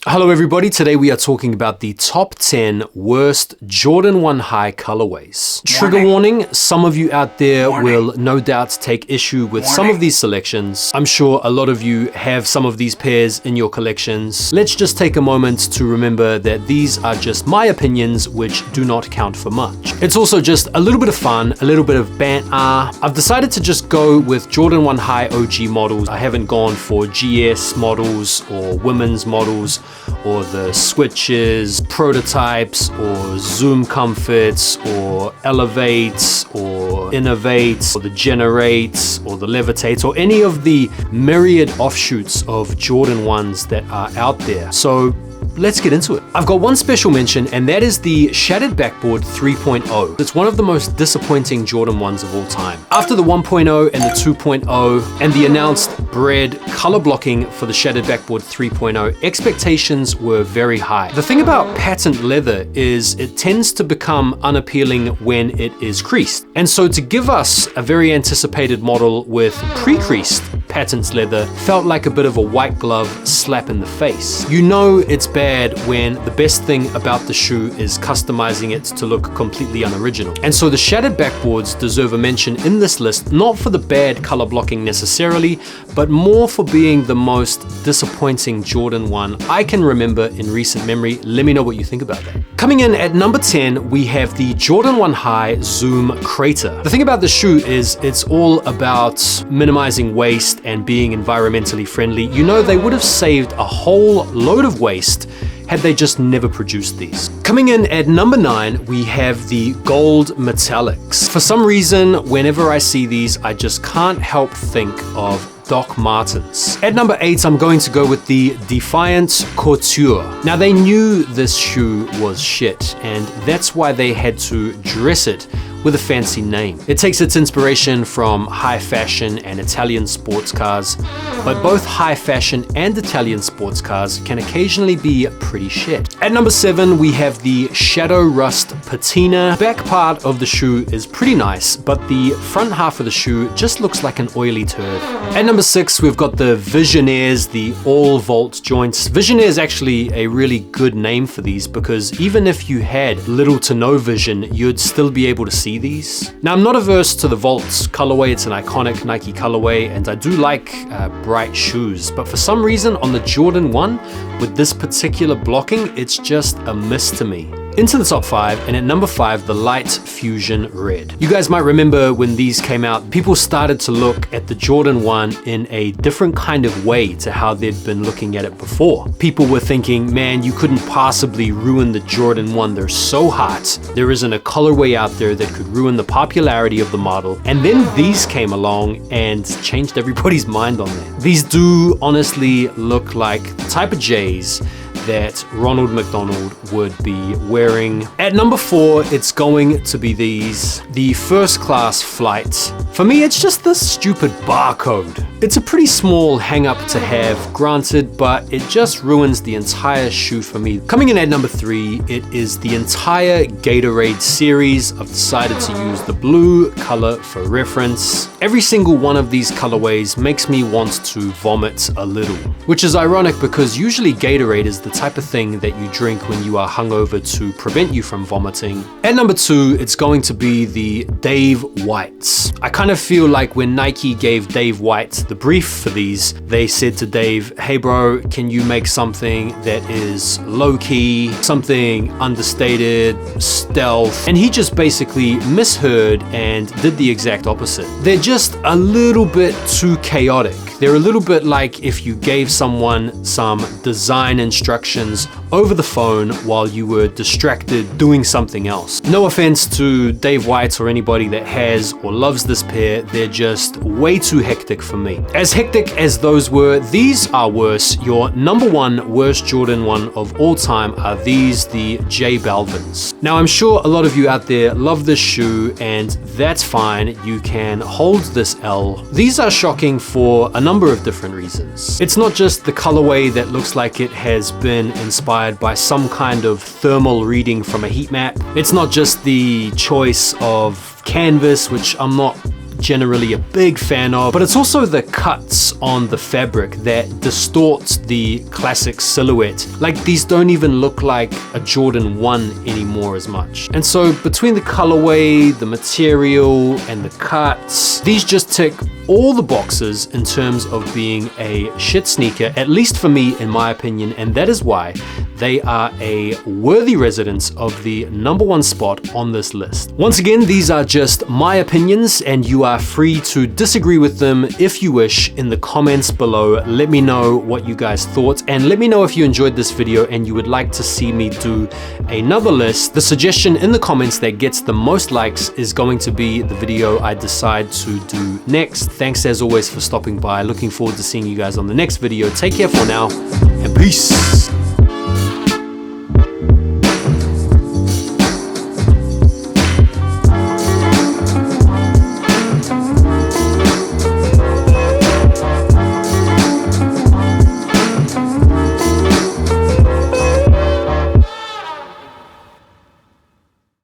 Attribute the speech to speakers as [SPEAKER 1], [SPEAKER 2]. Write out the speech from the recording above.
[SPEAKER 1] Hello everybody, today we are talking about the top 10 worst Jordan 1 High colorways. Trigger warning, some of you out there will no doubt take issue with some of these selections. I'm sure a lot of you have some of these pairs in your collections. Let's just take a moment to remember that these are just my opinions which do not count for much. It's also just a little bit of fun, a little bit of banter. I've decided to just go with Jordan 1 High OG models. I haven't gone for GS models or women's models or the switches, prototypes, or zoom comforts, or elevates, or innovates, or the generates, or the levitates, or any of the myriad offshoots of Jordan 1s that are out there. So let's get into it. I've got one special mention, and that is the Shattered Backboard 3.0. It's one of the most disappointing Jordan 1s of all time. After the 1.0 and the 2.0 and the announced bread color blocking for the Shattered Backboard 3.0, expectations were very high. The thing about patent leather is it tends to become unappealing when it is creased. And so to give us a very anticipated model with pre-creased patent leather felt like a bit of a white glove slap in the face. You know it's bad when the best thing about the shoe is customizing it to look completely unoriginal. And so the Shattered Backboards deserve a mention in this list, not for the bad color blocking necessarily, but more for being the most disappointing Jordan 1 I can remember in recent memory. Let me know what you think about that. Coming in at number 10, we have the Jordan 1 High Zoom Crater. The thing about the shoe is it's all about minimizing waste and being environmentally friendly. You know, they would have saved a whole load of waste had they just never produced these. Coming in at number 9, we have the Gold Metallics. For some reason, whenever I see these, I just can't help think of Doc Martens. At number 8, I'm going to go with the Defiance Court. Now they knew this shoe was shit, and that's why they had to dress it with a fancy name. It takes its inspiration from high fashion and Italian sports cars, but both high fashion and Italian sports cars can occasionally be pretty shit. At number 7, we have the Shadow Rust Patina. Back part of the shoe is pretty nice, but the front half of the shoe just looks like an oily turd. At number 6, we've got the Visionnaires, the all vault joints. Visionnaire is actually a really good name for these because even if you had little to no vision, you'd still be able to see these. Now, I'm not averse to the Vaults colorway. It's an iconic Nike colorway, and I do like bright shoes, but for some reason on the Jordan 1 with this particular blocking, it's just a miss to me. Into the top 5, and at number 5, the Light Fusion Red. You guys might remember when these came out, people started to look at the Jordan 1 in a different kind of way to how they'd been looking at it before. People were thinking, man, you couldn't possibly ruin the Jordan 1. They're so hot. There isn't a colorway out there that could ruin the popularity of the model. And then these came along and changed everybody's mind on that. These do honestly look like the type of J's that Ronald McDonald would be wearing. At number 4, it's going to be these, the First Class Flight. For me, it's just this stupid barcode. It's a pretty small hang up to have, granted, but it just ruins the entire shoe for me. Coming in at number 3, it is the entire Gatorade series. I've decided to use the blue color for reference. Every single one of these colorways makes me want to vomit a little, which is ironic because usually Gatorade is the type of thing that you drink when you are hungover to prevent you from vomiting. At number 2, it's going to be the Dave Whites. I kind of feel like when Nike gave Dave White the brief for these, they said to Dave, hey bro, can you make something that is low-key, something understated, stealth? And he just basically misheard and did the exact opposite. They're just a little bit too chaotic. They're a little bit like if you gave someone some design instructions over the phone while you were distracted doing something else. No offense to Dave White or anybody that has or loves this pair, they're just way too hectic for me. As hectic as those were, these are worse. Your number 1 worst Jordan 1 of all time are these, the J Balvins. Now, I'm sure a lot of you out there love this shoe, and that's fine. You can hold this L. These are shocking for a number of different reasons. It's not just the colorway that looks like it has been inspired by some kind of thermal reading from a heat map. It's not just the choice of canvas, which I'm not generally a big fan of, but it's also the cuts on the fabric that distorts the classic silhouette. Like, these don't even look like a Jordan 1 anymore as much. And so between the colorway, the material, and the cuts, these just tick all the boxes in terms of being a shit sneaker, at least for me, in my opinion, and that is why they are a worthy resident of the #1 spot on this list. Once again, these are just my opinions, and you are free to disagree with them if you wish in the comments below. Let me know what you guys thought, and let me know if you enjoyed this video and you would like to see me do another list. The suggestion in the comments that gets the most likes is going to be the video I decide to do next. Thanks as always for stopping by. Looking forward to seeing you guys on the next video. Take care for now, and peace.